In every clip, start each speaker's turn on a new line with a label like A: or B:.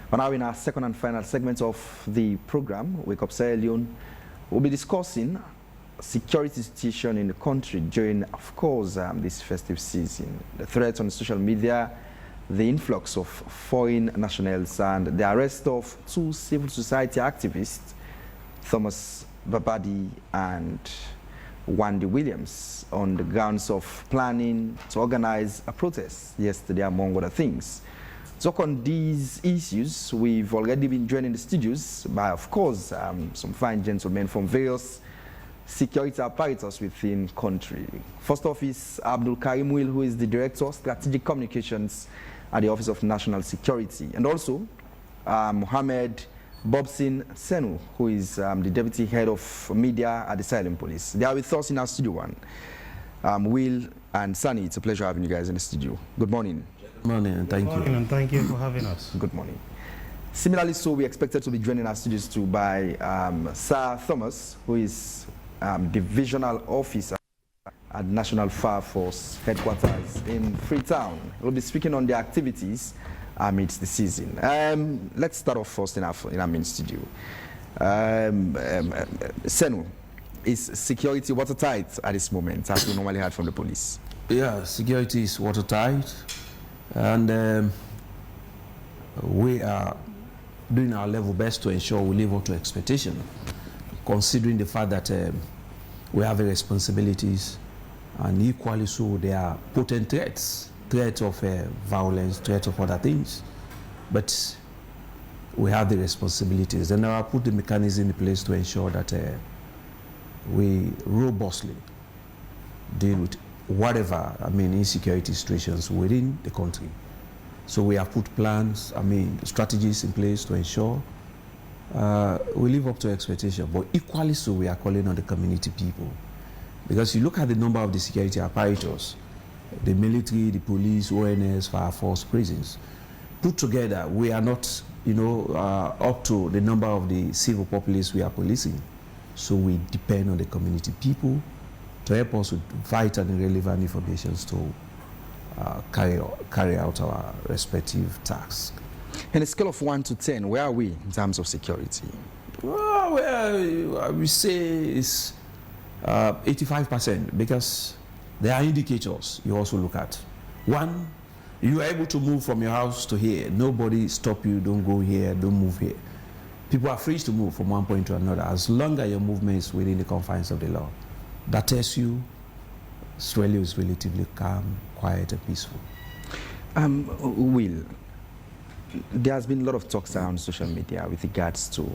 A: But now in our second and final segment of the program, Wake Up Sierra Leone, we'll be discussing security situation in the country during, of course, this festive season. The threats on social media, the influx of foreign nationals, and the arrest of two civil society activists, Thomas Babadi and Wendy Williams, on the grounds of planning to organize a protest yesterday, among other things. To talk on these issues, we've already been joined in the studios by, of course, some fine gentlemen from various security apparatus within country. First off is Abdul Karim Will, who is the Director of Strategic Communications at the Office of National Security, and also Mohammed Bobson Senu, who is the Deputy Head of Media at the Silent Police. They are with us in our studio one. Will and Sunny, it's a pleasure having you guys in the studio. Good morning.
B: Good morning, and thank you.
C: Good morning, and thank you for having us.
A: Good morning. Similarly, so we expected to be joined in our studios too by Sir Thomas, who is Divisional Officer at National Fire Force Headquarters in Freetown. We'll be speaking on the activities amidst the season. Let's start off first in our main studio. Senu, is security watertight at this moment, as we normally heard from the police?
B: Yeah, security is watertight, and we are doing our level best to ensure we live up to expectation, considering the fact that we have responsibilities, and equally so there are potent threats of violence, threats of other things, but we have the responsibilities, and I put the mechanism in place to ensure that we robustly deal with whatever, insecurity situations within the country. So we have put plans, strategies in place to ensure we live up to expectation, but equally so we are calling on the community people. Because you look at the number of the security apparatus, the military, the police, ONS, fire force, prisons, put together, we are not, up to the number of the civil populace we are policing. So we depend on the community people to help us with vital and relevant information to carry out our respective tasks.
A: In a scale of 1 to 10, where are we in terms of security?
B: Well, I would say it's 85%, because there are indicators you also look at. One, you are able to move from your house to here. Nobody stop you, don't go here, don't move here. People are free to move from one point to another as long as your movement is within the confines of the law. That tells you Australia is relatively calm, quiet, and peaceful.
A: Will, there has been a lot of talks around social media with regards to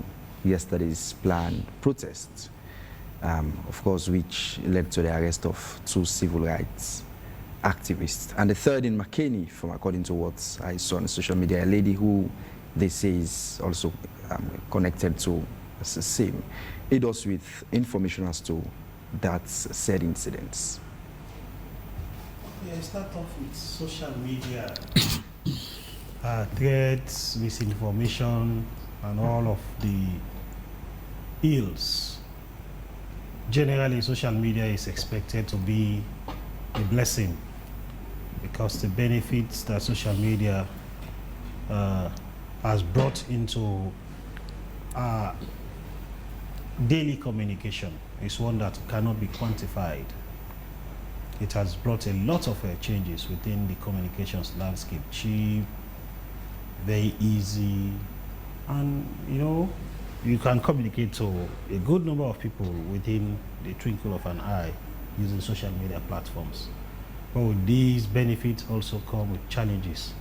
A: yesterday's planned protest, of course, which led to the arrest of two civil rights activists, and the third in McKinney, from according to what I saw on social media, a lady who they say is also connected to the same. It was with information as to that said incidents.
C: Yeah, start off with social media. Threats, misinformation, and all of the ills. Generally, social media is expected to be a blessing, because the benefits that social media has brought into daily communication is one that cannot be quantified. It has brought a lot of changes within the communications landscape. Cheap, very easy, and you can communicate to a good number of people within the twinkle of an eye using social media platforms. But with these benefits also come with challenges,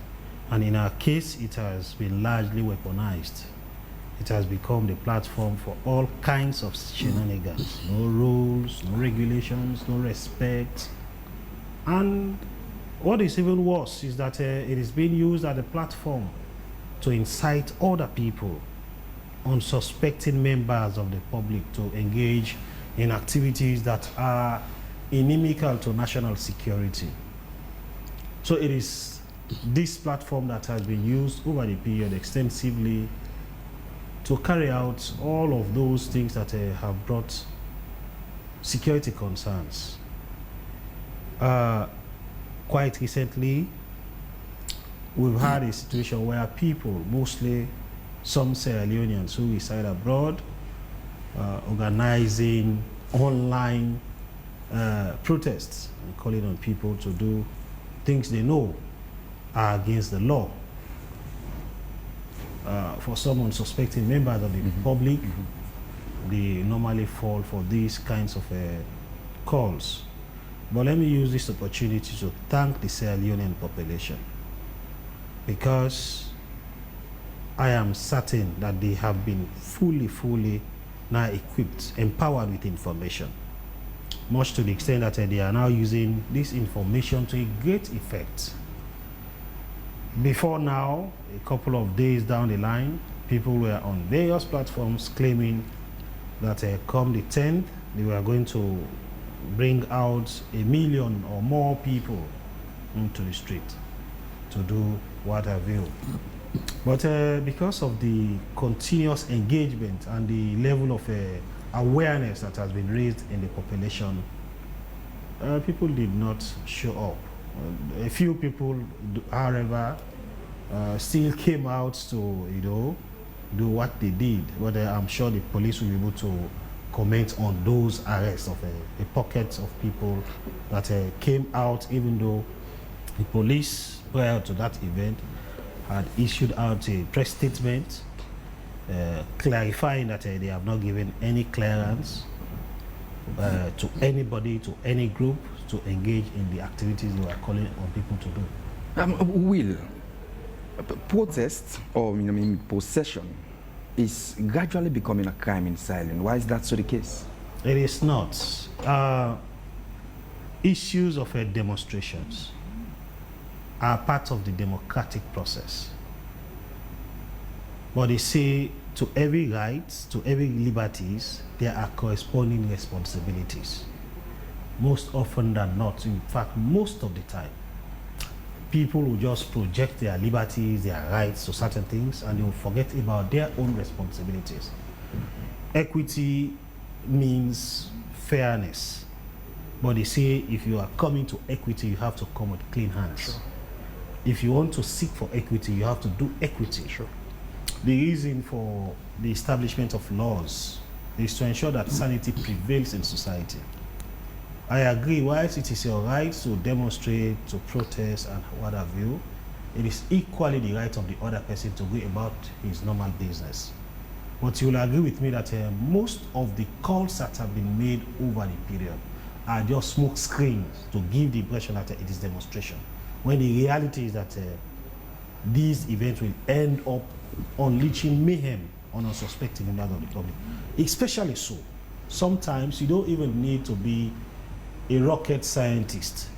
C: and in our case it has been largely weaponized. It has become the platform for all kinds of shenanigans. No rules, no regulations, no respect. And what is even worse is that it is being used as a platform to incite other people, unsuspecting members of the public, to engage in activities that are inimical to national security. So it is this platform that has been used over the period extensively to carry out all of those things that have brought security concerns. Quite recently, we've had a situation where people, mostly some Sierra Leoneans who reside abroad organizing online protests and calling on people to do things they know are against the law. For some unsuspecting members of the public, they normally fall for these kinds of calls. But let me use this opportunity to thank the Sierra Leonean population, because I am certain that they have been fully now equipped, empowered with information, much to the extent that they are now using this information to a great effect. Before now, a couple of days down the line, people were on various platforms claiming that come the 10th, they were going to bring out 1 million or more people into the street to do what have you. But because of the continuous engagement and the level of awareness that has been raised in the population, people did not show up. A few people, however, still came out to, you know, do what they did. But I'm sure the police will be able to comment on those arrests of a pocket of people that came out, even though the police, prior to that event, had issued out a press statement clarifying that they have not given any clearance to anybody, to any group, to engage in the activities they were calling on people to do.
A: Will, protest or possession is gradually becoming a crime in Sierra Leone. Why is that so the case?
C: It is not. Issues of demonstrations are part of the democratic process. But they say to every right, to every liberties, there are corresponding responsibilities. Most often than not, in fact, most of the time, people will just project their liberties, their rights to certain things, and they will forget about their own responsibilities. Equity means fairness. But they say if you are coming to equity, you have to come with clean hands. Sure. If you want to seek for equity, you have to do equity. Sure. The reason for the establishment of laws is to ensure that sanity prevails in society. I agree, whilst it is your right to demonstrate, to protest, and what have you, it is equally the right of the other person to go about his normal business. But you will agree with me that most of the calls that have been made over the period are just smoke screens to give the impression that it is demonstration, when the reality is that these events will end up unleashing mayhem on unsuspecting members of the public. Especially so, sometimes you don't even need to be a rocket scientist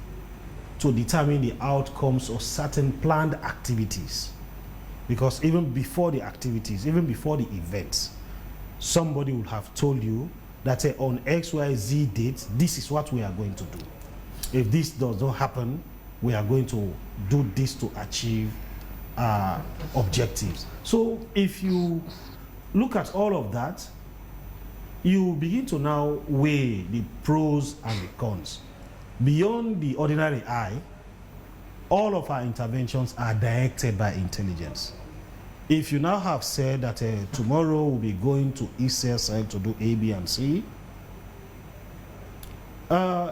C: to determine the outcomes of certain planned activities. Because even before the activities, even before the events, somebody would have told you that on XYZ date, this is what we are going to do. If this does not happen, we are going to do this to achieve objectives. So if you look at all of that, you begin to now weigh the pros and the cons. Beyond the ordinary eye, all of our interventions are directed by intelligence. If you now have said that tomorrow we'll be going to ECSL to do A, B, and C,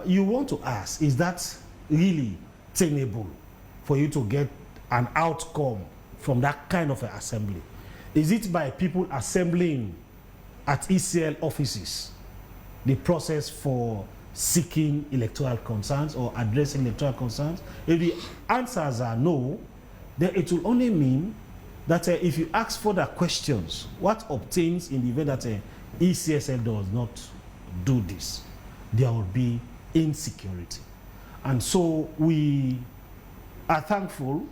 C: you want to ask, is that really tenable for you to get an outcome from that kind of an assembly? Is it by people assembling at ECL offices the process for seeking electoral concerns or addressing electoral concerns? If the answers are no, then it will only mean that if you ask further questions, what obtains in the event that ECSL does not do this? There will be insecurity. And so we are thankful.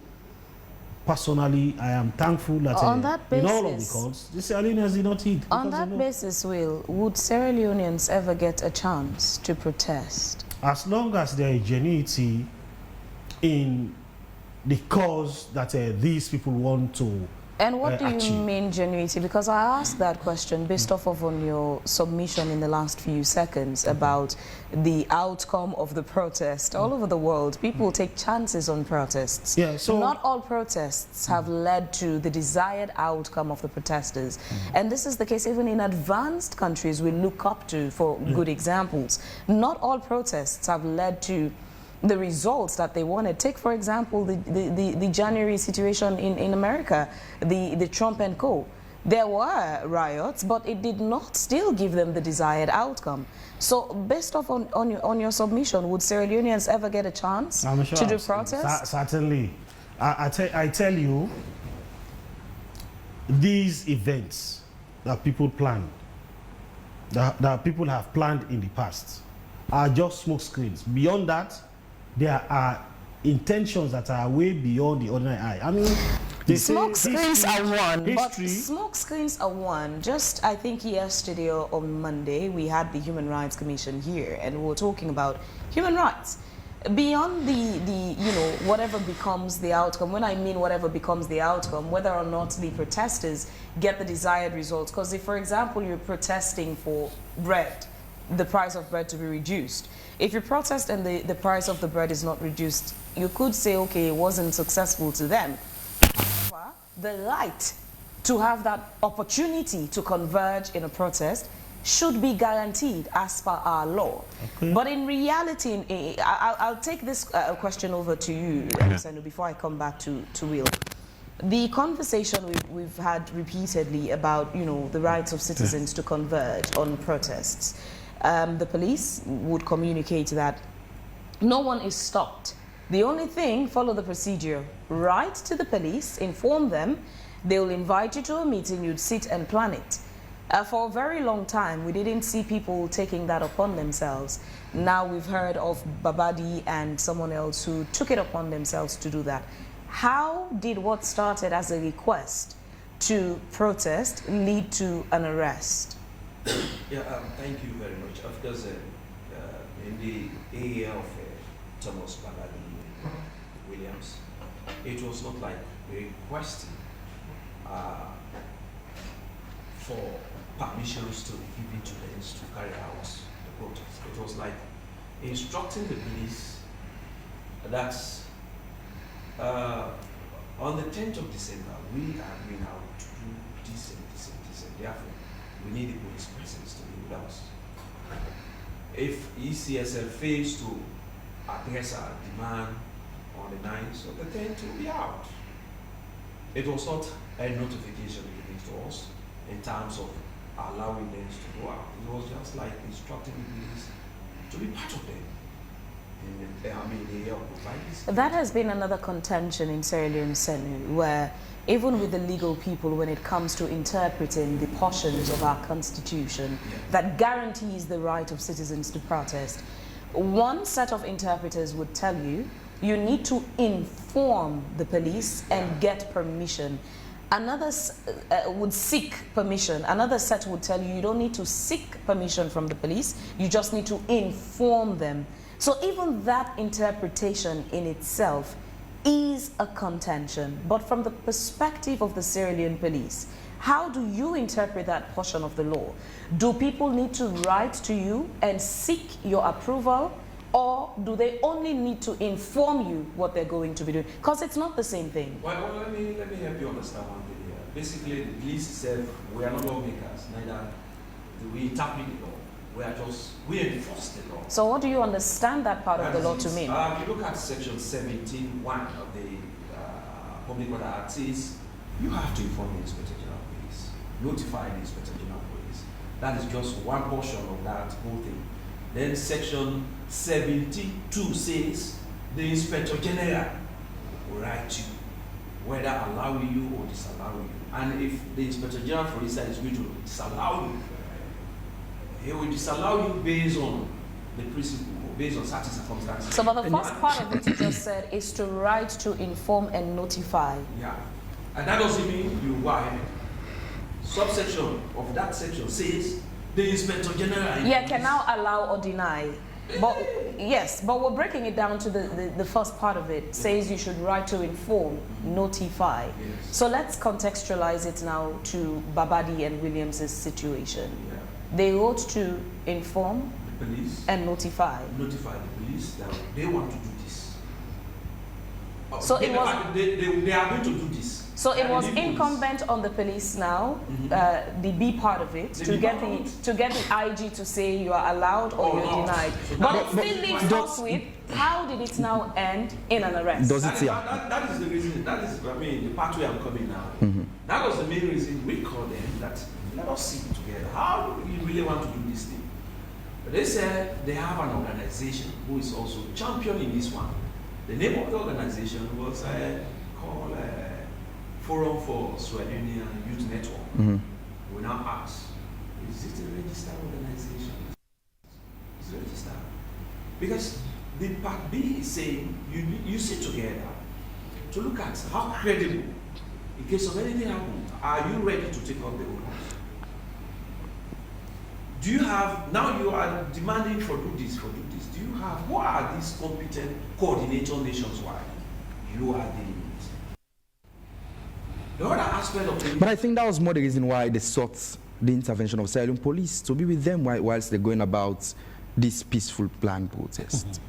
C: Personally, I am thankful that
D: on that basis,
C: in all of the calls, the Sierra Leoneans did not heed.
D: On that basis, Will, would Sierra Leoneans ever get a chance to protest?
C: As long as there is genuinity in the cause that these people want to
D: And what do you
C: achieve.
D: mean genuinity? Because I asked that question based off of on your submission in the last few seconds about the outcome of the protest. All over the world, people take chances on protests.
C: Yeah, so
D: not all protests have led to the desired outcome of the protesters. And this is the case even in advanced countries we look up to for good examples. Not all protests have led to the results that they wanted. Take, for example, the January situation in America, the Trump and co. There were riots, but it did not still give them the desired outcome. So, based off on your submission, would Sierra Leoneans ever get a chance
C: I'm sure
D: to do protests?
C: Certainly. I tell you, these events that people plan, that people have planned in the past, are just smoke screens. Beyond that, there are intentions that are way beyond the ordinary eye. I mean,
D: Smoke screens are one, but
C: history.
D: smoke screens are one. Just, I think yesterday or on Monday, we had the Human Rights Commission here, and we were talking about human rights. Beyond the you know, whatever becomes the outcome, when I mean whatever becomes the outcome, whether or not the protesters get the desired results, because if, for example, you're protesting for bread, the price of bread to be reduced. If you protest and the price of the bread is not reduced, you could say, okay, it wasn't successful to them. However, the right to have that opportunity to converge in a protest should be guaranteed as per our law.
C: Okay.
D: But in reality, I'll take this question over to you, Senu, before I come back to Will. The conversation we've had repeatedly about, you know, the rights of citizens to converge on protests. The police would communicate that no one is stopped. The only thing, follow the procedure. Write to the police, inform them. They'll invite you to a meeting, you'd sit and plan it. For a very long time, we didn't see people taking that upon themselves. Now we've heard of Babadi and someone else who took it upon themselves to do that. How did what started as a request to protest lead to an arrest?
B: Yeah, thank you very much. Of course, in the area of Thomas Babadi Williams, it was not like requesting for permissions to be given to police to carry out the protest. It was like instructing the police that on the 10th of December, we are going out to do this and this and this, and therefore, we need the police presence to be with us. If ECSL fails to address our demand on the 9th of the 10th, we'll be out. It was not a notification given to us in terms of allowing them to go out. It was just like instructing the police to be part of them.
D: That has been another contention in Sierra Leone, Senu, where even with the legal people, when it comes to interpreting the portions of our constitution that guarantees the right of citizens to protest, one set of interpreters would tell you, you need to inform the police and get permission. Another would seek permission. Another set would tell you, you don't need to seek permission from the police, you just need to inform them. So even that interpretation in itself is a contention. But from the perspective of the Sierra Leone police, how do you interpret that portion of the law? Do people need to write to you and seek your approval, or do they only need to inform you what they're going to be doing? Because it's not the same thing.
B: Well, let me help you understand one thing here. Basically, the police itself, we are not lawmakers, neither do we interpret the law. We enforce the law.
D: So what do you understand that part of the law to mean?
B: If you look at section 17(1) of the Public Order Act, says you have to inform the Inspector General of Police, notify the Inspector General of Police. That is just one portion of that whole thing. Then section 72 says the Inspector General will write you, whether allowing you or disallowing you. And if the Inspector General, for instance, is going to disallow you, he will disallow you based on the principle, based on certain circumstances.
D: So, but the first part of what you just said is to write, to inform and notify.
B: Yeah. And that doesn't mean you go ahead. Subsection of that section says the Inspector General.
D: Yeah, can now allow or deny. But yes, but we're breaking it down to the first part of it. Says you should write to inform, notify.
B: Yes.
D: So let's contextualize it now to Babadi and Williams' situation.
B: Yeah.
D: They wrote to inform
B: The police
D: and notify.
B: notify the police that they want to do this.
D: So
B: they,
D: it was-
B: they are going to do this.
D: So it
B: And
D: was
B: the police-
D: incumbent on the police now,
B: Mhm.
D: the B part of it,
B: The
D: to
B: B
D: get
B: part of
D: the
B: it.
D: to get the IG to say you are allowed or
B: Or
D: you're
B: not.
D: denied.
B: So
D: But
B: that-
D: it still leaves
B: but-
D: us with how did it now end in an arrest?
A: Does
B: That
A: it
B: is,
A: yeah?
B: that is the reason, that is, I mean, the pathway I'm coming now.
A: Mhm.
B: That was the main reason we called them that let us sit together. How do you really want to do this thing? But they said they have an organization who is also championing this one. The name of the organization was called Forum for Swahili Youth Network.
A: Mhm.
B: We now ask, is it a registered organization? It's registered. Because the part B is saying you sit together to look at how credible, in case of anything happen, are you ready to take up the role? Do you have, now you are demanding for do this, do you have, who are these competent coordinator nations-wide? You are dealing with. The other aspect of the
A: But I think that was more the reason why they sought the intervention of Sierra Leone police to be with them whilst they're going about this peaceful planned protest.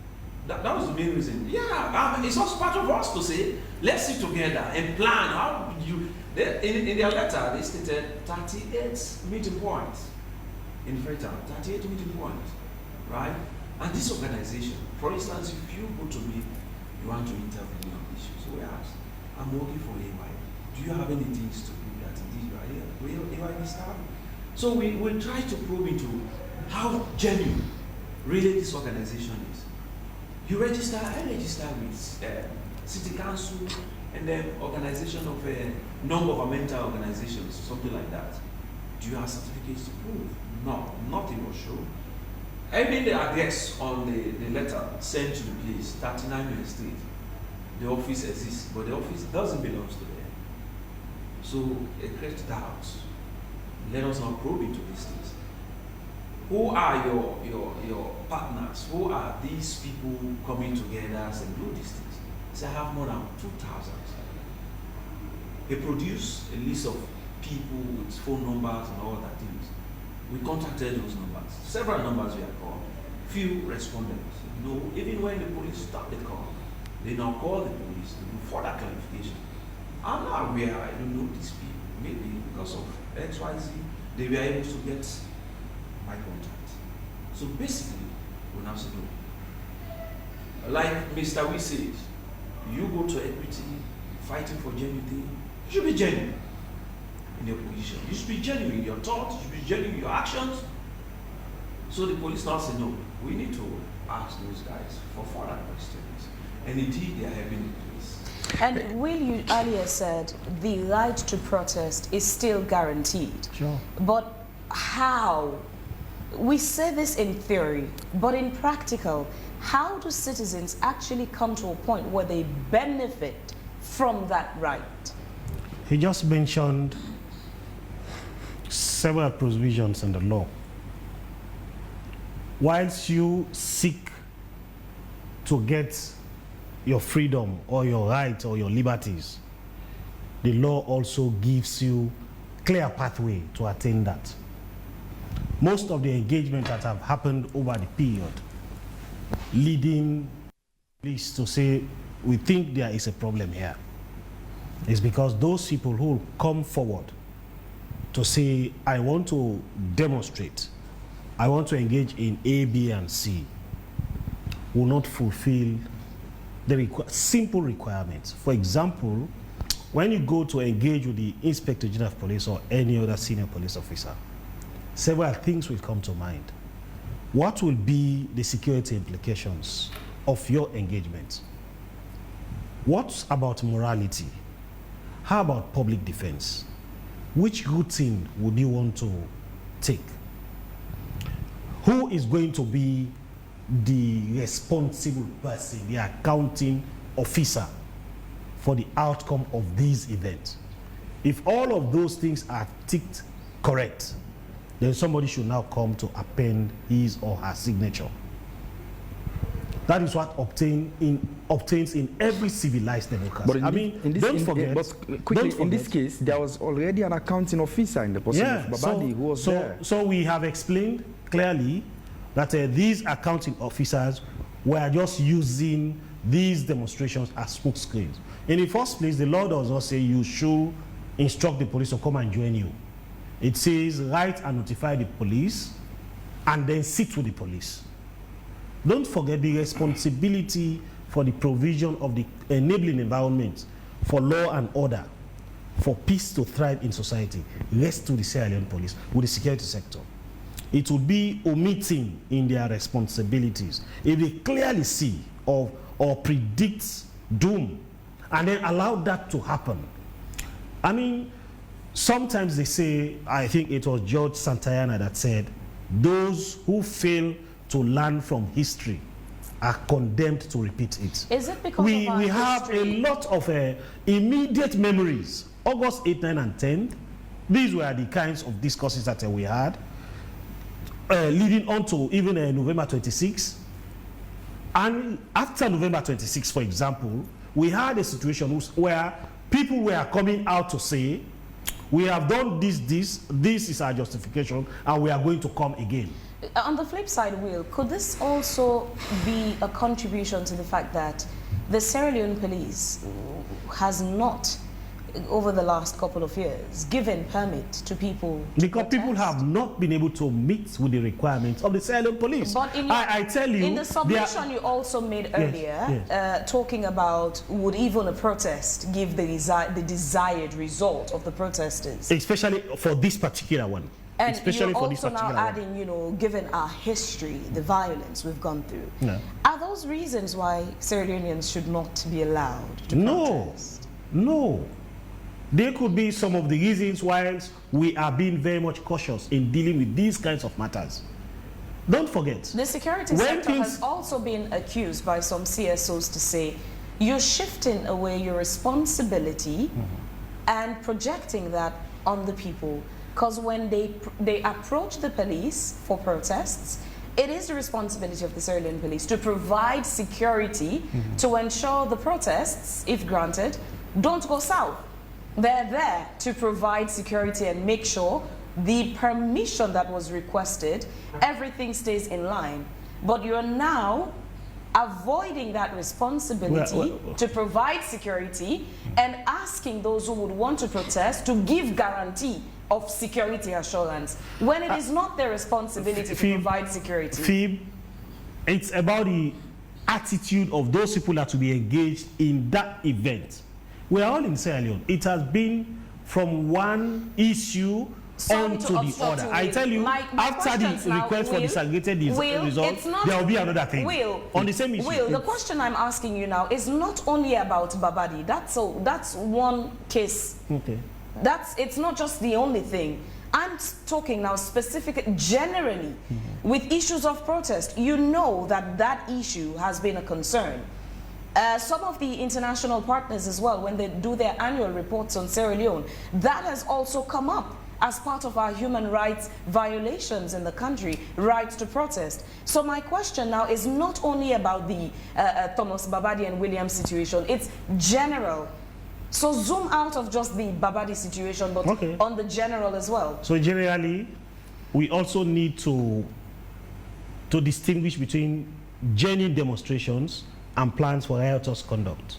B: That was the main reason. Yeah, it's also part of us to say, let's sit together and plan how you. In their letter, they stated 38 meeting points. In Freetown, 38 meeting points, right? And this organization, for instance, if you go to me, you want to intervene on issues, we ask, I'm working for AY. Do you have any things to do that indeed you are here? Will AY staff? So we try to probe into how genuine really this organization is. You register, I register with city council and then organization of non-governmental organizations, something like that. Do you have certificates to prove? No, nothing will show. Even the address on the letter sent to the police, 39 Main Street, the office exists, but the office doesn't belong to them. So it creates doubts. Let us now probe into these things. Who are your partners? Who are these people coming together and do these things? So I have more than 2,000. They produce a list of people with phone numbers and all that things. We contacted those numbers. Several numbers we have called. Few respondents. No, even when the police stopped the call, they now call the police to do further clarification. I'm not aware, I don't know these people. Maybe because of XYZ, they were able to get my contact. So basically, we now say no. Like Mr. We says, you go to equity, fighting for genuinity, you should be genuine in your position. You should be genuine in your thoughts, you should be genuine in your actions. So the police now say, no, we need to ask those guys for further questions. And indeed, they are having the police.
D: And Will, you earlier said the right to protest is still guaranteed.
C: Sure.
D: But how? We say this in theory, but in practical, how do citizens actually come to a point where they benefit from that right?
C: He just mentioned several provisions in the law. Whilst you seek to get your freedom or your rights or your liberties, the law also gives you clear pathway to attain that. Most of the engagement that have happened over the period leading police to say we think there is a problem here is because those people who come forward to say I want to demonstrate, I want to engage in A, B, and C will not fulfill the simple requirements. For example, when you go to engage with the Inspector General of Police or any other senior police officer, several things will come to mind. What will be the security implications of your engagement? What about morality? How about public defense? Which routine would you want to take? Who is going to be the responsible person, the accounting officer for the outcome of these events? If all of those things are ticked correct, then somebody should now come to append his or her signature. That is what obtains in every civilized democracy.
A: But
C: don't forget.
A: In this case, there was already an accounting officer in the position of Babadi who was there.
C: So we have explained clearly that these accounting officers were just using these demonstrations as smokescreens. In the first place, the law does not say you should instruct the police to come and join you. It says write and notify the police and then sit with the police. Don't forget the responsibility for the provision of the enabling environment for law and order, for peace to thrive in society, rests to the Sierra Leone police with the security sector. It would be omitting in their responsibilities if they clearly see or predict doom and then allow that to happen. I mean, sometimes they say, I think it was George Santayana that said, those who fail to learn from history are condemned to repeat it.
D: Is it because
C: we have a lot of immediate memories. August 8, 9, and 10, these were the kinds of discourses that we had, leading on to even November 26. And after November 26, for example, we had a situation where people were coming out to say, we have done this is our justification, and we are going to come again.
D: On the flip side, Will, could this also be a contribution to the fact that the Sierra Leone police has not, over the last couple of years, given permit to people to
C: because people have not been able to meet with the requirements of the Sierra Leone police.
D: But
C: I tell you,
D: in the submission you also made earlier, talking about would even a protest give the desired result of the protesters?
C: Especially for this particular one.
D: And
C: especially
D: you're
C: for this
D: also
C: particular
D: now adding, you know, given our history, the violence we've gone through.
C: No.
D: Are those reasons why Sierra Leoneans should not be allowed to protest?
C: No. There could be some of the reasons why we are being very much cautious in dealing with these kinds of matters. Don't forget.
D: The security sector has also been accused by some CSOs to say, you're shifting away your responsibility and projecting that on the people. Because when they approach the police for protests, it is the responsibility of the Sierra Leone police to provide security to ensure the protests, if granted, don't go south. They're there to provide security and make sure the permission that was requested, everything stays in line. But you're now avoiding that responsibility to provide security and asking those who would want to protest to give guarantee of security assurance when it is not their responsibility to provide security.
C: It's about the attitude of those people that will be engaged in that event. We are all in Sierra Leone. It has been from one issue on to the other. I tell you, after the request for disaggregated results, there will be another thing on the same issue.
D: Will, the question I'm asking you now is not only about Babadi. That's one case.
C: Okay.
D: It's not just the only thing. I'm talking now specifically, generally, with issues of protest. You know that issue has been a concern. Some of the international partners as well, when they do their annual reports on Sierra Leone, that has also come up as part of our human rights violations in the country, rights to protest. So my question now is not only about the Thomas Babadi and Williams situation, it's general. So zoom out of just the Babadi situation, but on the general as well.
C: So generally, we also need to distinguish between genuine demonstrations and plans for riotous conduct.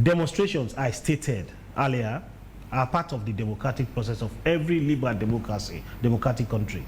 C: Demonstrations, I stated earlier, are part of the democratic process of every liberal democratic country.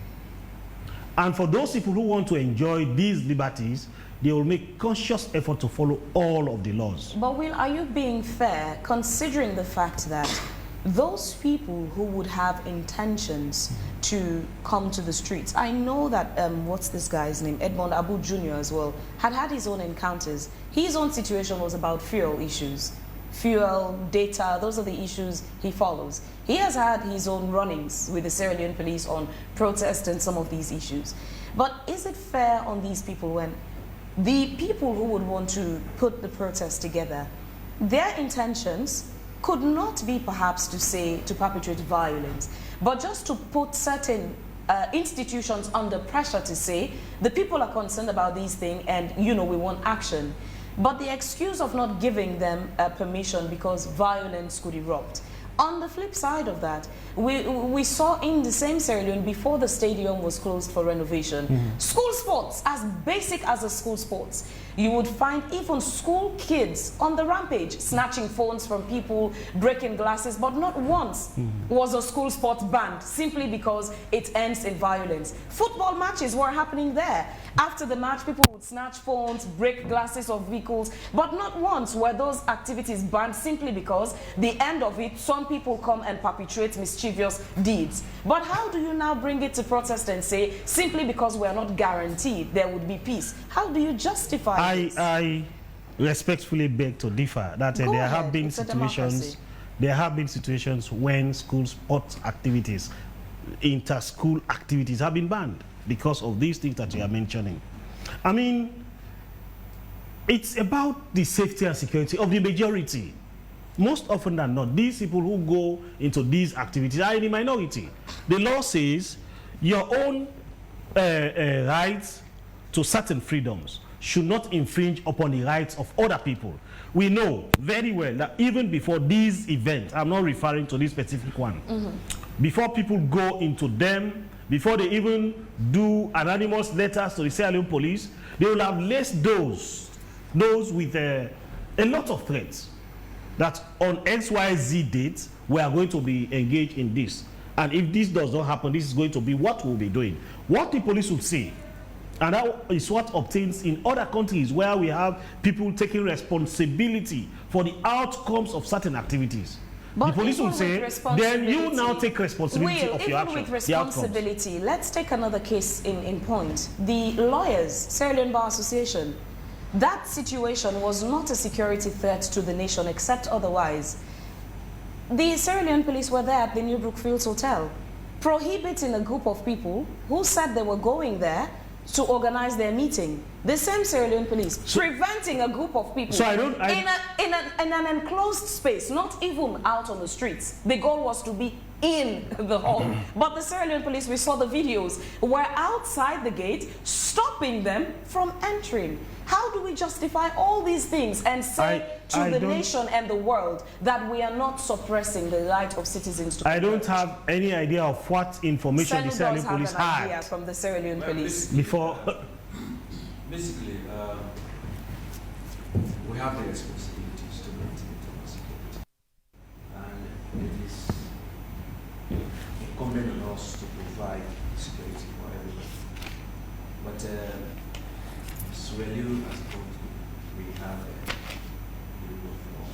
C: And for those people who want to enjoy these liberties, they will make conscious effort to follow all of the laws.
D: But Will, are you being fair, considering the fact that those people who would have intentions to come to the streets, I know that, what's this guy's name, Edmond Abu Jr. as well, had his own encounters. His own situation was about fuel issues. Fuel, data, those are the issues he follows. He has had his own runnings with the Sierra Leone police on protest and some of these issues. But is it fair on these people when the people who would want to put the protest together, their intentions could not be perhaps to say to perpetrate violence, but just to put certain institutions under pressure to say the people are concerned about these things and, you know, we want action. But the excuse of not giving them permission because violence could erupt. On the flip side of that, we saw in the same Sierra Leone, before the stadium was closed for renovation, school sports, as basic as a school sports, you would find even school kids on the rampage, snatching phones from people, breaking glasses, but not once was a school sport banned, simply because it ends in violence. Football matches were happening there. After the match, people would snatch phones, break glasses of vehicles, but not once were those activities banned, simply because the end of it, some people come and perpetrate mischievous deeds. But how do you now bring it to protest and say, simply because we are not guaranteed there would be peace? How do you justify this?
C: I respectfully beg to differ that there have been situations when school sports activities, inter-school activities have been banned because of these things that you are mentioning. I mean, it's about the safety and security of the majority. Most often than not, these people who go into these activities are in the minority. The law says your own rights to certain freedoms should not infringe upon the rights of other people. We know very well that even before these events, I'm not referring to this specific one, before people go into them, before they even do anonymous letters to the Sierra Leone police, they will have laced those with a lot of threats that on XYZ date, we are going to be engaged in this. And if this does not happen, this is going to be what we'll be doing. What the police will say, and that is what obtains in other countries where we have people taking responsibility for the outcomes of certain activities. But the police will say, then you now take responsibility of your action.
D: With responsibility, let's take another case in point. The lawyers, Sierra Leone Bar Association, that situation was not a security threat to the nation, except otherwise. The Sierra Leone police were there at the New Brookfields Hotel, prohibiting a group of people who said they were going there to organize their meeting. The same Sierra Leone police preventing a group of people in an enclosed space, not even out on the streets. The goal was to be in the hall. But the Sierra Leone police, we saw the videos, were outside the gate, stopping them from entering. How do we justify all these things and say to the nation and the world that we are not suppressing the right of citizens to
C: I don't have any idea of what information the Sierra Leone police had
D: from the Sierra Leone police
C: before.
E: Basically, we have the responsibilities to maintain internal security, and it is incumbent on us to provide security for everybody. But Sierra Leone as a country, we have a rule of law.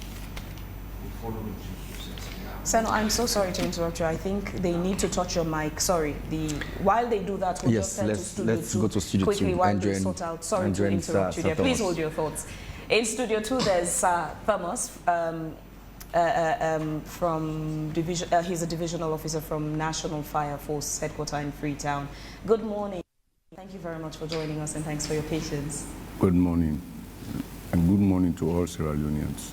E: We follow the due process.
D: Seno, I'm so sorry to interrupt you. I think they need to touch your mic. Sorry. While they do that, we'll just head to Studio 2
A: go to Studio
D: quickly
A: 2
D: while they sort out. Sorry to interrupt you there. Please hold your thoughts. In Studio 2, there's Thomas from division. He's a divisional officer from National Fire Force headquarters in Freetown. Good morning. Thank you very much for joining us, and thanks for your patience.
F: Good morning, and good morning to all Sierra Leoneans.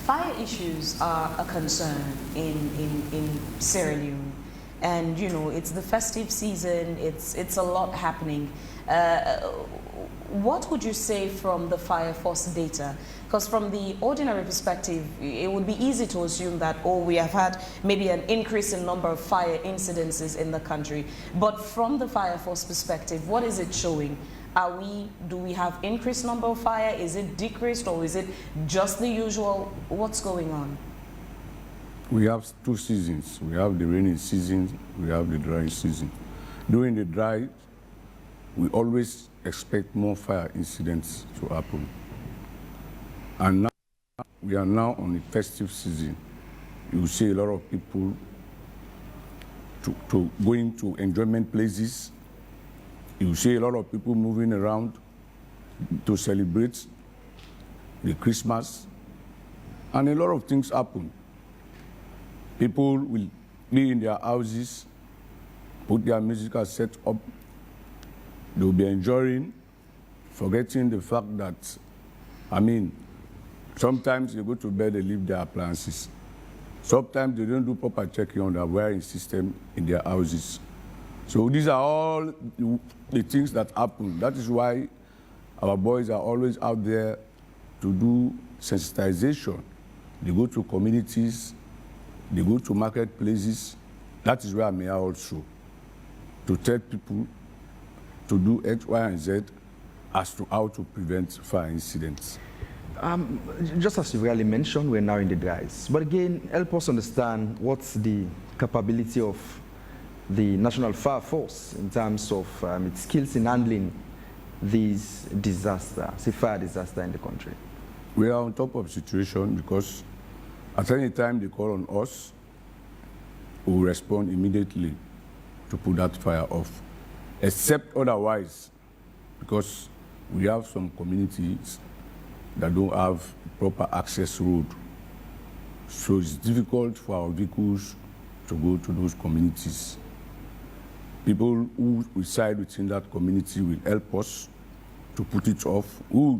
D: Fire issues are a concern in Sierra Leone, and you know it's the festive season. It's a lot happening. What would you say from the fire force data? Because from the ordinary perspective, it would be easy to assume that, oh, we have had maybe an increase in number of fire incidences in the country. But from the fire force perspective, what is it showing? Do we have increased number of fire? Is it decreased, or is it just the usual? What's going on?
F: We have two seasons. We have the rainy season, we have the dry season. During the dry, we always expect more fire incidents to happen. And now, we are now on the festive season. You see a lot of people going to enjoyment places. You see a lot of people moving around to celebrate the Christmas. And a lot of things happen. People will be in their houses, put their musical set up. They'll be enjoying, forgetting the fact that, sometimes they go to bed, they leave their appliances. Sometimes they don't do proper checking on the wiring system in their houses. So these are all the things that happen. That is why our boys are always out there to do sensitization. They go to communities, they go to marketplaces. That is where I'm here also, to tell people to do X, Y, and Z as to how to prevent fire incidents.
A: Just as you really mentioned, we're now in the dries. But again, help us understand what's the capability of the National Fire Force in terms of its skills in handling these disasters, fire disaster in the country.
F: We are on top of the situation because at any time they call on us, we will respond immediately to put that fire off, except otherwise, because we have some communities that don't have proper access road. So it's difficult for our vehicles to go to those communities. People who reside within that community will help us to put it off, who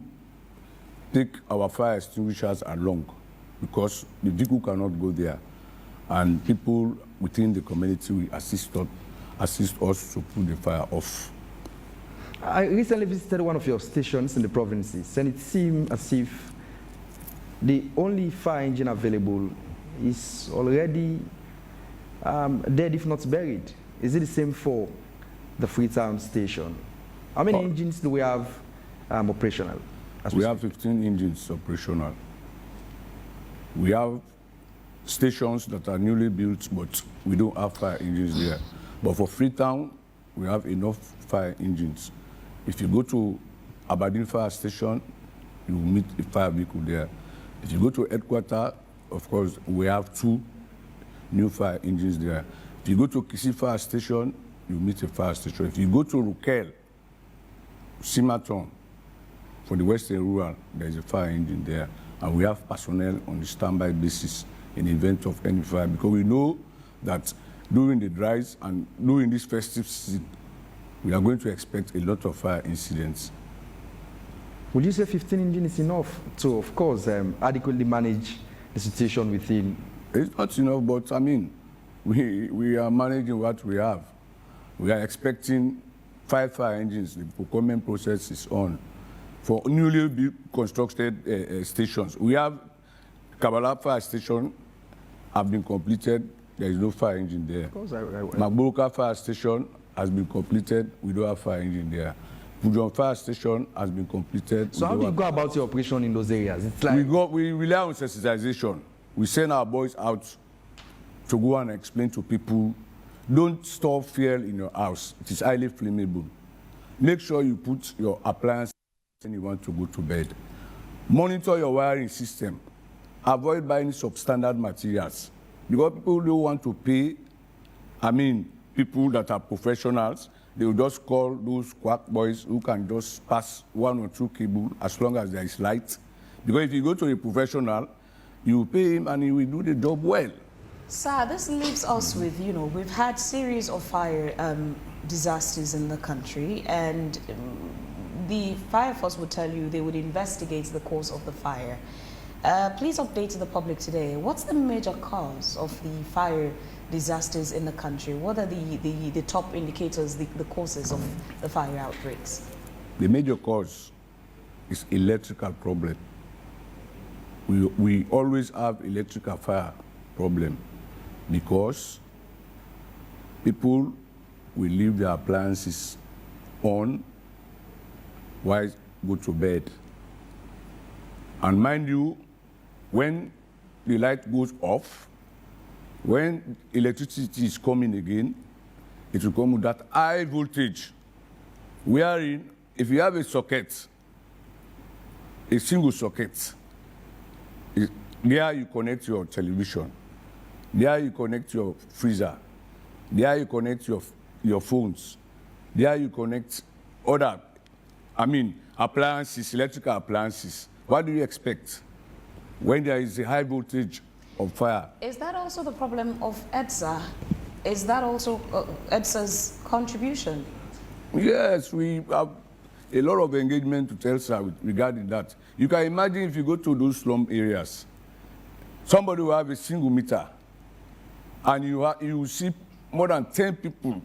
F: take our fire extinguishers along, because the vehicle cannot go there. And people within the community will assist us to put the fire off.
A: I recently visited one of your stations in the provinces, and it seemed as if the only fire engine available is already dead, if not buried. Is it the same for the Freetown station? How many engines do we have operational?
F: We have 15 engines operational. We have stations that are newly built, but we don't have fire engines there. But for Freetown, we have enough fire engines. If you go to Aberdeen Fire Station, you will meet a fire vehicle there. If you go to headquarters, of course, we have 2 new fire engines there. If you go to Kisi Fire Station, you meet a fire station. If you go to Rukel, Simaton, for the Western Rural, there is a fire engine there. And we have personnel on the standby basis in the event of any fire, because we know that during the dries and during this festive season, we are going to expect a lot of fire incidents.
A: Would you say 15 engines is enough to, of course, adequately manage the situation within?
F: It's not enough, but I mean, we are managing what we have. We are expecting 5 fire engines. The procurement process is on. For newly constructed stations, we have Kabbalah Fire Station have been completed. There is no fire engine there. Magburuka Fire Station has been completed. We don't have fire engine there. Pujon Fire Station has been completed.
A: So how do you go about your operation in those areas? It's like
F: we rely on sensitization. We send our boys out to go and explain to people, don't store fuel in your house. It is highly flammable. Make sure you put your appliance when you want to go to bed. Monitor your wiring system. Avoid buying substandard materials, because people don't want to pay. I mean, people that are professionals, they will just call those quack boys who can just pass 1 or 2 cables as long as there is light. Because if you go to a professional, you pay him and he will do the job well.
D: Sir, this leaves us with, we've had series of fire disasters in the country, and the fire force would tell you they would investigate the cause of the fire. Please update the public today. What's the major cause of the fire disasters in the country? What are the top indicators, the causes of the fire outbreaks?
F: The major cause is electrical problem. We always have electrical fire problem because people will leave their appliances on while go to bed. And mind you, when the light goes off, when electricity is coming again, it will come with that high voltage. Wherein, if you have a socket, a single socket, there you connect your television, there you connect your freezer, there you connect your phones, there you connect other, appliances, electrical appliances. What do you expect when there is a high voltage of fire?
D: Is that also the problem of EDSA? Is that also EDSA's contribution?
F: Yes, we have a lot of engagement to EDSA regarding that. You can imagine if you go to those slum areas, somebody will have a single meter, and you see more than 10 people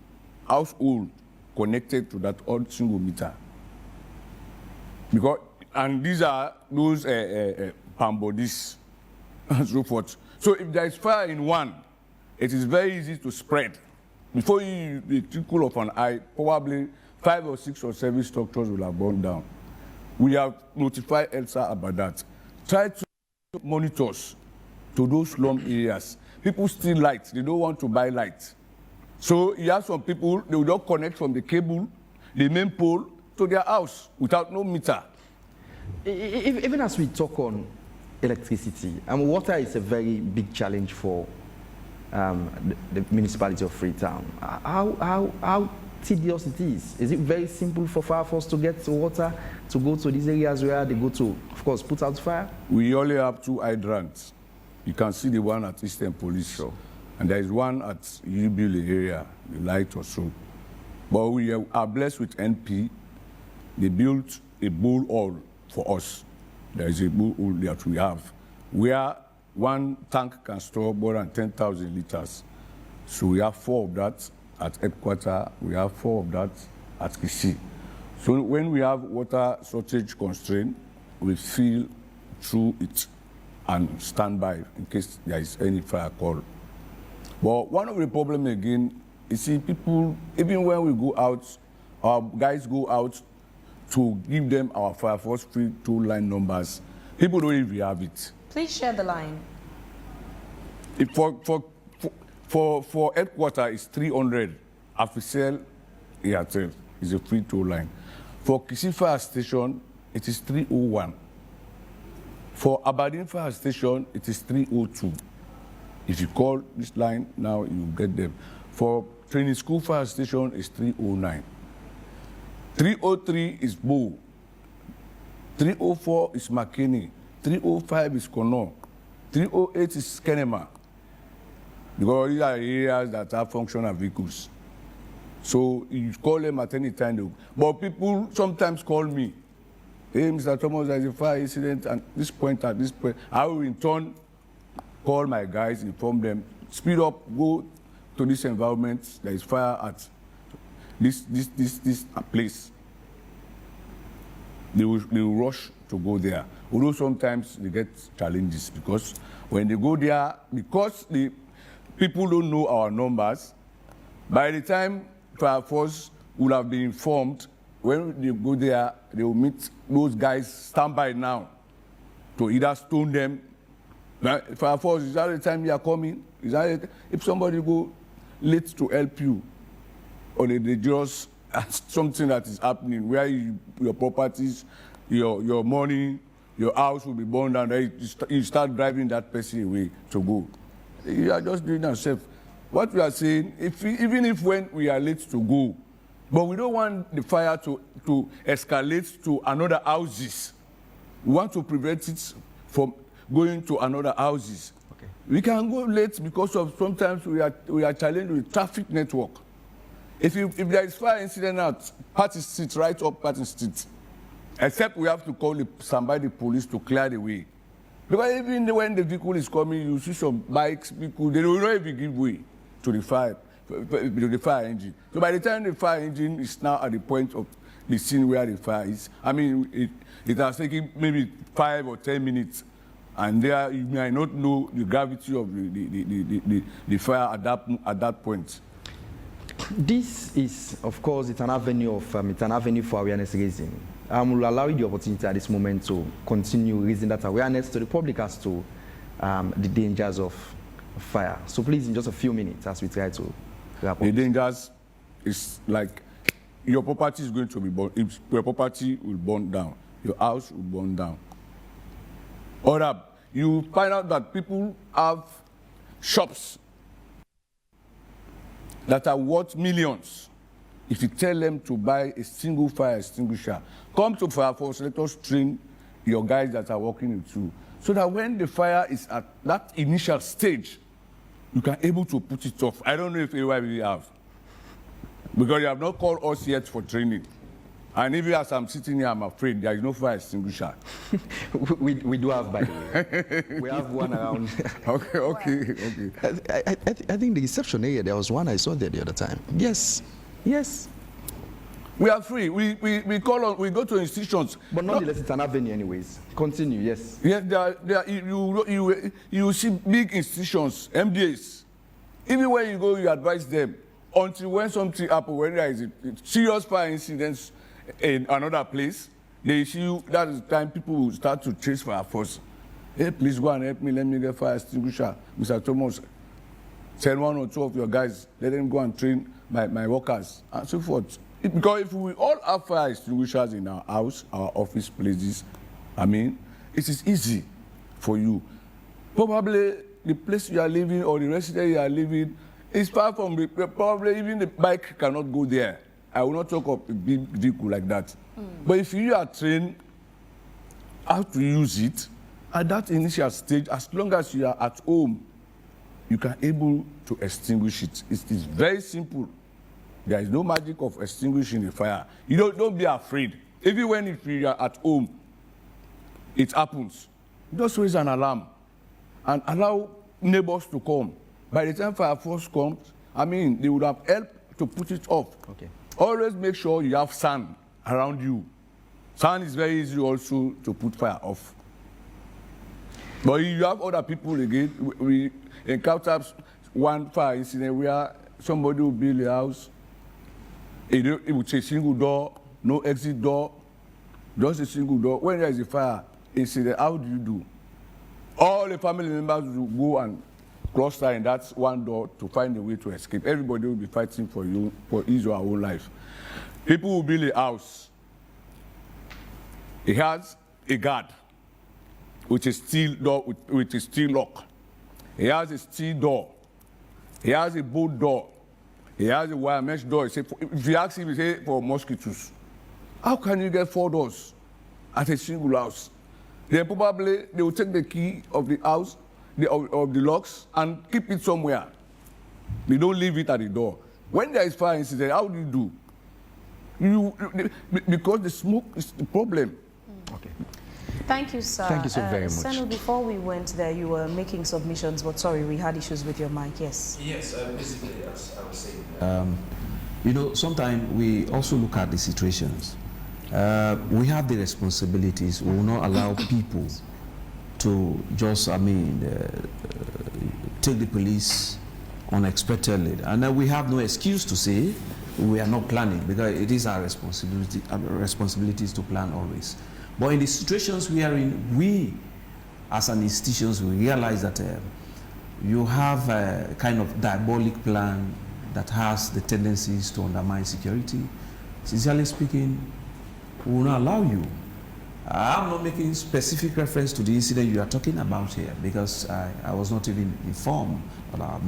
F: household connected to that odd single meter. Because, and these are those palm bodies and so forth. So if there is fire in one, it is very easy to spread. Before the twinkle of an eye, probably 5 or 6 or 7 structures will have burned down. We have notified ELSA about that. Try to monitor us to those slum areas. People steal lights. They don't want to buy lights. So you have some people, they will not connect from the cable, the main pole, to their house without no meter.
A: Even as we talk on electricity, water is a very big challenge for the municipality of Freetown. How tedious it is? Is it very simple for firefighters to get water to go to these areas where they go to, of course, put out fire?
F: We only have 2 hydrants. You can see the one at Eastern Police. Sure. And there is one at Ubili area, the light or so. But we are blessed with NP. They built a borehole for us. There is a borehole that we have, where one tank can store more than 10,000 liters. So we have 4 of that at headquarters. We have 4 of that at Kisi. So when we have water shortage constraint, we fill through it and stand by in case there is any fire call. But one of the problems again, you see, people, even when we go out, our guys go out to give them our fire force free 2-line numbers. People don't even have it.
D: Please share the line.
F: For headquarters, it's 300. Official Airtel is a free 2-line. For Kisi Fire Station, it is 301. For Aberdeen Fire Station, it is 302. If you call this line now, you get them. For Training School Fire Station, it's 309. 303 is Bow. 304 is McKinney. 305 is Connor. 308 is Kenema. Because these are areas that have functional vehicles. So you call them at any time. But people sometimes call me. Hey, Mr. Thomas, there's a fire incident at this point. I will in turn call my guys, inform them, speed up, go to this environment. There is fire at this place. They will rush to go there. Although sometimes they get challenges because when they go there, because the people don't know our numbers, by the time fire force will have been informed, when they go there, they will meet those guys stand by now to either stone them. Fire force, is that the time you are coming? Is that if somebody go late to help you, or they just something that is happening where your properties, your money, your house will be burned down, you start driving that person away to go. You are just doing yourself. What we are saying, even if when we are late to go, but we don't want the fire to escalate to another houses. We want to prevent it from going to another houses. Okay. We can go late because of sometimes we are challenged with traffic network. If there is fire incident at Party Street, right up Party Street, except we have to call somebody, police, to clear the way. Because even when the vehicle is coming, you see some bikes, people, they will not even give way to the fire engine. So by the time the fire engine is now at the point of the scene where the fire is, I mean, it has taken maybe 5 or 10 minutes, and there you might not know the gravity of the fire at that point.
A: This is, of course, it's an avenue for awareness raising. We'll allow you the opportunity at this moment to continue raising that awareness to the public as to the dangers of fire. So please, in just a few minutes, as we try to wrap up.
F: The dangers is like your property is going to be burned. Your property will burn down. Your house will burn down. Or you find out that people have shops that are worth millions. If you tell them to buy a single fire extinguisher, come to Fire Force, let us train your guys that are working with you, so that when the fire is at that initial stage, you can able to put it off. I don't know if AY will have, because you have not called us yet for training. And even as I'm sitting here, I'm afraid there is no fire extinguisher.
A: we do have, by the way. We have one around.
F: Okay.
A: I think the reception area, there was one I saw there the other time. Yes. Yes.
F: We are free. We call on. We go to institutions.
A: But nonetheless, it's an avenue anyways. Continue, yes.
F: Yes, you see big institutions, MDAs. Even when you go, you advise them until when something happens, when there is a serious fire incidents in another place, they see you. That is the time people will start to chase fire force. Hey, please go and help me. Let me get fire extinguisher, Mr. Thomas. Send 1 or 2 of your guys. Let them go and train my workers and so forth. Because if we all have fire extinguishers in our house, our office places, I mean, it is easy for you. Probably the place you are living or the residence you are living is far from the, probably even the bike cannot go there. I will not talk of a big vehicle like that. But if you are trained how to use it, at that initial stage, as long as you are at home, you can able to extinguish it. It is very simple. There is no magic of extinguishing a fire. You don't be afraid. Even when if you are at home, it happens. Just raise an alarm and allow neighbors to come. By the time fire force comes, I mean, they would have helped to put it off.
A: Okay.
F: Always make sure you have sand around you. Sand is very easy also to put fire off. But if you have other people again, we encountered one fire incident where somebody will build a house. It would say single door, no exit door, just a single door. When there is a fire incident, how do you do? All the family members will go and cluster in that one door to find a way to escape. Everybody will be fighting for you, for his or her own life. People will build a house. It has a guard with a steel door, with a steel lock. He has a steel door. He has a bolt door. He has a wire mesh door. He say, if you ask him, he say for mosquitoes. How can you get 4 doors at a single house? Then probably they will take the key of the house, of the locks, and keep it somewhere. They don't leave it at the door. When there is fire incident, how do you do? Because the smoke is the problem.
A: Okay.
D: Thank you, sir.
A: Thank you so very much.
D: Senu, before we went there, you were making submissions, but sorry, we had issues with your mic. Yes.
E: Yes, basically, as I was saying.
B: You know, sometimes we also look at the situations. We have the responsibilities. We will not allow people to just, take the police unexpectedly. And then we have no excuse to say we are not planning, because it is our responsibilities to plan always. But in the situations we are in, we as an institution, we realize that you have a kind of diabolic plan that has the tendencies to undermine security. Sincerely speaking, we will not allow you. I'm not making specific reference to the incident you are talking about here, because I was not even informed about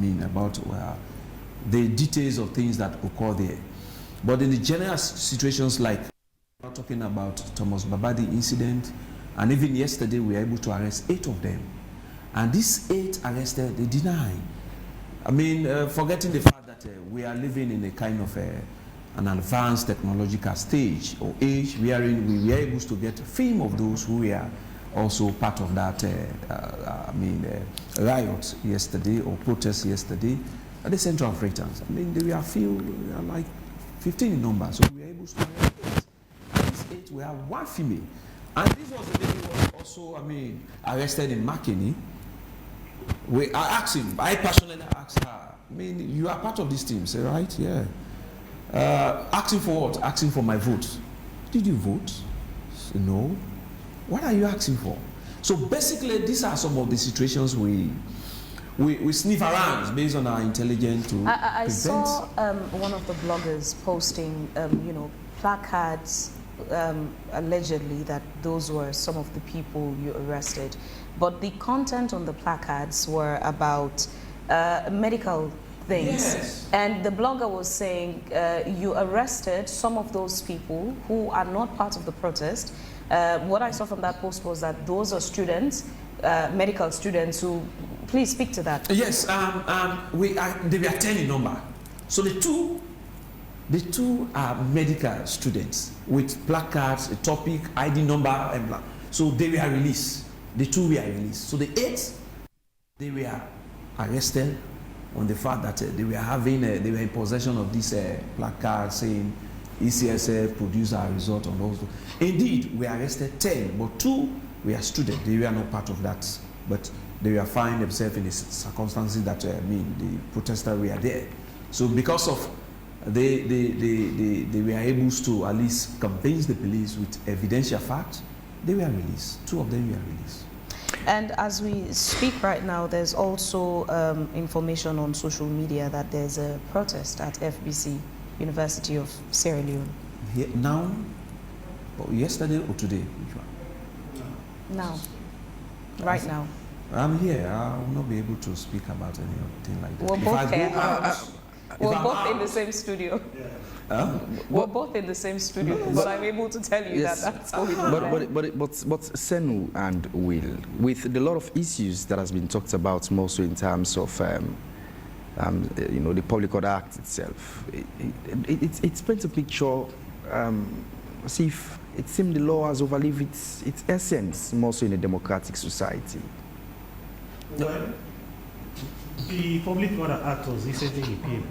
B: the details of things that occur there. But in the general situations, like we're talking about Thomas Babadi incident, and even yesterday we were able to arrest 8 of them. And these 8 arrested, they deny. Forgetting the fact that we are living in a kind of an advanced technological stage or age, wherein we were able to get a film of those who were also part of that riot yesterday or protest yesterday at the Central Africans. They were like 15 in number, so we were able to arrest 8. And these 8 were 1 female. And this was the lady who was also, arrested in Makeni. I personally asked her, you are part of this team, say, right? Yeah. Asking for what? Asking for my vote. Did you vote? Say, no. What are you asking for? So basically, these are some of the situations we sniff around based on our intelligence to
D: I saw one of the bloggers posting, placards, allegedly that those were some of the people you arrested. But the content on the placards were about medical things.
B: Yes.
D: And the blogger was saying you arrested some of those people who are not part of the protest. What I saw from that post was that those are students, medical students who, please speak to that.
B: Yes, they were 10 in number. So the two are medical students with placards, a topic, ID number, and blah. So they were released. The 2 were released. So the 8, they were arrested on the fact that they were in possession of this placard saying ECSF produced our result on those. Indeed, we arrested 10, but 2 were students. They were not part of that, but they were finding themselves in the circumstances that the protesters were there. So because of they were able to at least convince the police with evidential facts, they were released. 2 of them were released.
D: And as we speak right now, there's also information on social media that there's a protest at FBC, University of Sierra Leone.
B: Here, now, yesterday or today? Which one?
D: Now. Right now.
B: I'm here. I will not be able to speak about anything like that.
D: We're both here. We're both
B: out,
D: in the same studio.
B: huh?
D: We're both in the same studio, but I'm able to tell you
A: Yes,
D: that that's going on.
A: but Senu and Will, with the lot of issues that has been talked about, mostly in terms of the Public Order Act itself, it paints a picture as if it seems the law has overlived its essence, mostly in a democratic society.
C: Well, the Public Order Act was recently repealed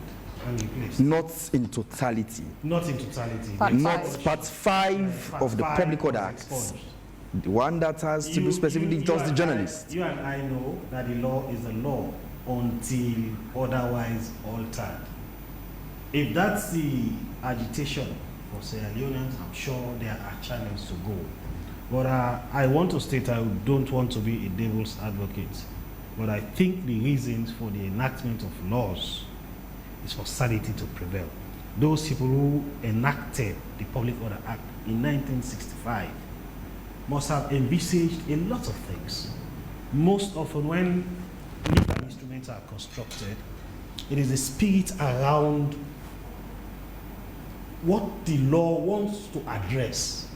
C: and replaced.
A: Not in totality.
C: Not in totality.
D: Part
A: Not
D: five.
A: part 5 of the Public Order Act. The one that has to do specifically just the journalists.
C: You and I know that the law is the law until otherwise altered. If that's the agitation for Sierra Leoneans, I'm sure there are channels to go. But I want to state, I don't want to be a devil's advocate, but I think the reasons for the enactment of laws is for sanity to prevail. Those people who enacted the Public Order Act in 1965 must have envisaged a lot of things. Most often when legal instruments are constructed, it is the spirit around what the law wants to address.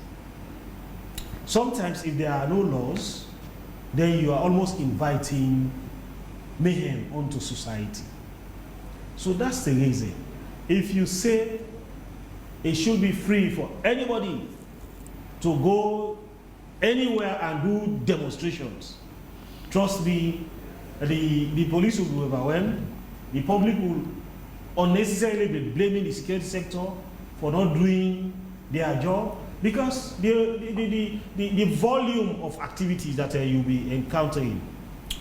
C: Sometimes if there are no laws, then you are almost inviting mayhem onto society. So that's the reason. If you say it should be free for anybody to go anywhere and do demonstrations, trust me, the police will be overwhelmed, the public will unnecessarily be blaming the security sector for not doing their job, because the volume of activities that you'll be encountering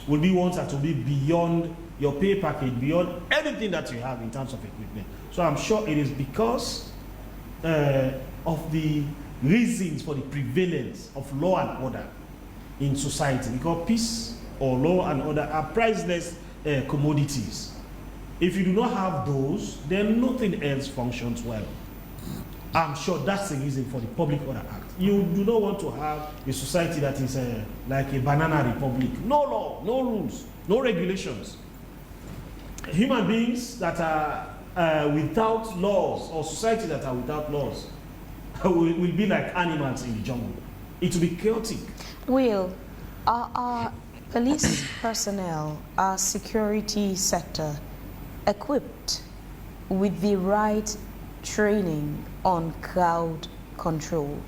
C: will be ones that will be beyond your pay package, beyond anything that you have in terms of equipment. So I'm sure it is because of the reasons for the prevalence of law and order in society, because peace or law and order are priceless commodities. If you do not have those, then nothing else functions well. I'm sure that's the reason for the Public Order Act. You do not want to have a society that is like a banana republic. No law, no rules, no regulations. Human beings that are without laws, or society that are without laws, will be like animals in the jungle. It will be chaotic.
D: Will, are police personnel, our security sector equipped with the right training on crowd control?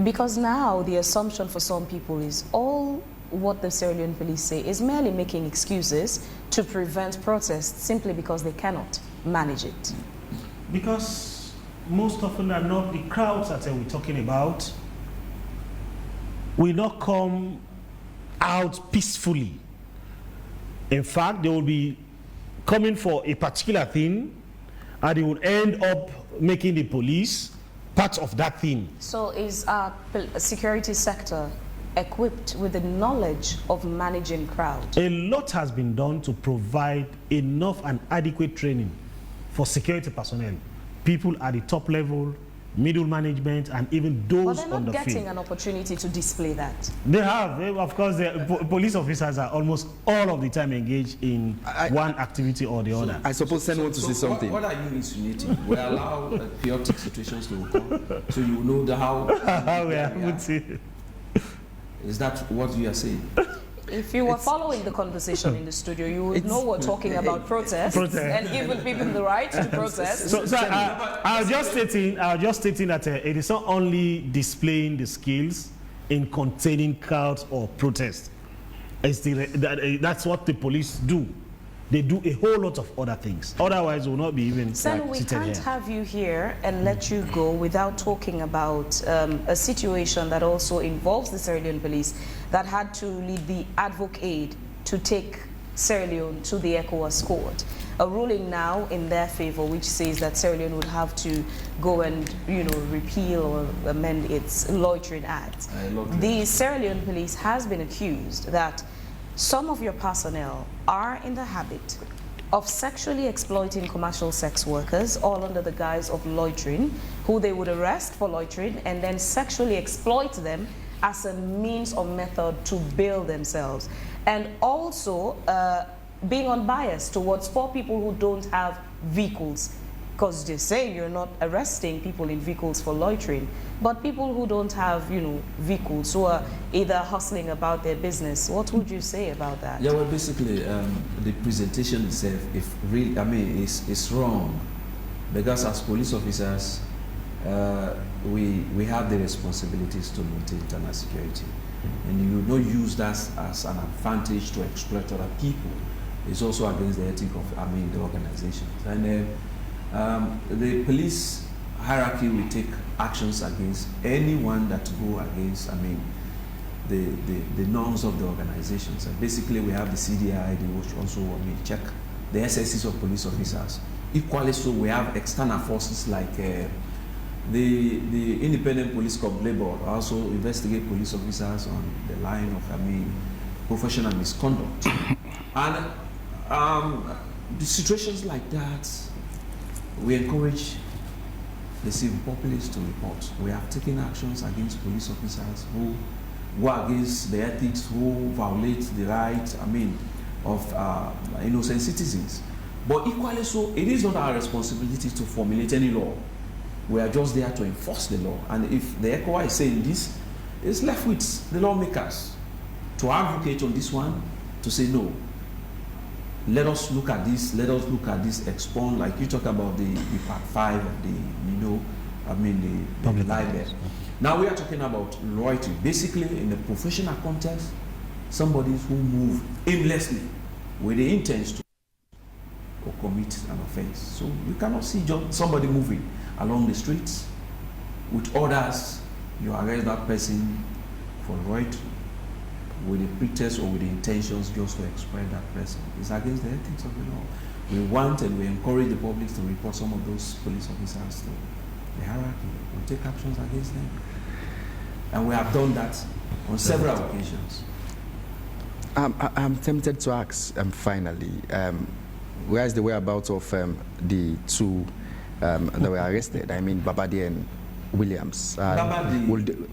D: Because now the assumption for some people is all what the Sierra Leone police say is merely making excuses to prevent protests simply because they cannot manage it.
C: Because most often than not, the crowds that we're talking about will not come out peacefully. In fact, they will be coming for a particular thing, and they will end up making the police part of that thing.
D: So is our security sector equipped with the knowledge of managing crowds?
C: A lot has been done to provide enough and adequate training for security personnel, people at the top level, middle management, and even those on the field.
D: But they're not getting an opportunity to display that.
C: They have. Of course, police officers are almost all of the time engaged in one activity or the other.
A: I suppose Sen wants to say something.
B: What are you insinuating? We allow chaotic situations to occur, so you know how
C: we are put it.
B: Is that what you are saying?
D: If you were following the conversation in the studio, you would know we're talking about protests and giving people the right to protest.
C: So I was just stating that it is not only displaying the skills in containing crowds or protests. That's what the police do. They do a whole lot of other things. Otherwise, we'll not be even
D: Senu,
C: like,
D: we
C: seated
D: can't
C: here.
D: have you here and let you go without talking about a situation that also involves the Sierra Leone police that had to lead the advocate to take Sierra Leone to the ECOWAS court. A ruling now in their favor which says that Sierra Leone would have to go and, repeal or amend its loitering act. The Sierra Leone police has been accused that some of your personnel are in the habit of sexually exploiting commercial sex workers, all under the guise of loitering, who they would arrest for loitering and then sexually exploit them as a means or method to bail themselves. And also being unbiased towards poor people who don't have vehicles. Because they're saying you're not arresting people in vehicles for loitering, but people who don't have, vehicles, who are either hustling about their business. What would you say about that?
B: Yeah, well, basically, the presentation itself, is wrong, because as police officers, we have the responsibilities to maintain internal security, and you don't use that as an advantage to exploit other people. It's also against the ethic of, the organizations. And the police hierarchy will take actions against anyone that go against, the norms of the organizations. And basically, we have the CDI, which also, check the SSCs of police officers. Equally so, we have external forces like the Independent Police Complaint Board also investigate police officers on the line of, professional misconduct. And the situations like that, we encourage the civil populace to report. We have taken actions against police officers who go against the ethics, who violate the rights, of innocent citizens. But equally so, it is not our responsibility to formulate any law. We are just there to enforce the law. And if the ECOWAS is saying this, it's left with the lawmakers to advocate on this one, to say no. Let us look at this, expand, like you talk about the part 5 of the libel. Now we are talking about loyalty. Basically, in the professional context, somebody who move aimlessly with the intent to commit an offense. So you cannot see just somebody moving along the streets with orders, you arrest that person for loyalty, with the pretext or with the intentions just to exploit that person. It's against the ethics of the law. We want and we encourage the public to report some of those police officers to the hierarchy. We take actions against them. And we have done that on several occasions.
A: I'm tempted to ask, finally, where is the whereabouts of the two that were arrested? Babadi and Williams.
B: Babadi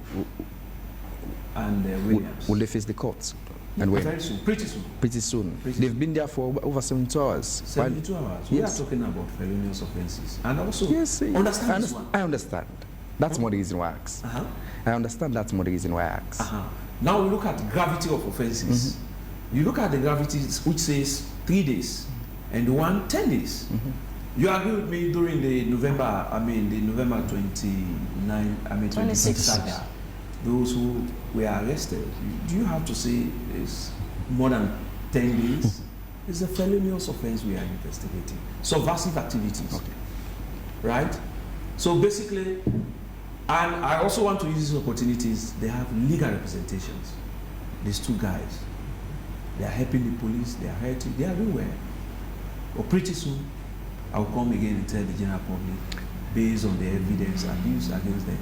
B: and Williams.
A: Will they face the courts? And when?
B: Very soon. Pretty soon.
A: Pretty soon. They've been there for over 72 hours.
B: 72 hours. We are talking about felonious offenses. And also,
A: understand this one. I understand. That's more the reason why I ask. I understand that's more the reason why I ask.
B: Now we look at gravity of offenses. You look at the gravity which says 3 days and the one 10 days. You agree with me during the November 26 saga, those who were arrested, do you have to say it's more than 10 days? It's a felonious offense we are investigating. Subversive activities, right? So basically, and I also want to use these opportunities, they have legal representations. These two guys, they are helping the police, they are hurting, they are doing well. But pretty soon, I'll come again and tell the general public, based on the evidence and use against them,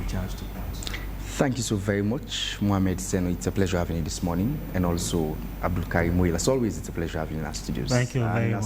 B: we charge to court.
A: Thank you so very much, Mohamed Senu. It's a pleasure having you this morning. And also, Abdul Karim Muil. As always, it's a pleasure having you in our studios.
C: Thank you very much.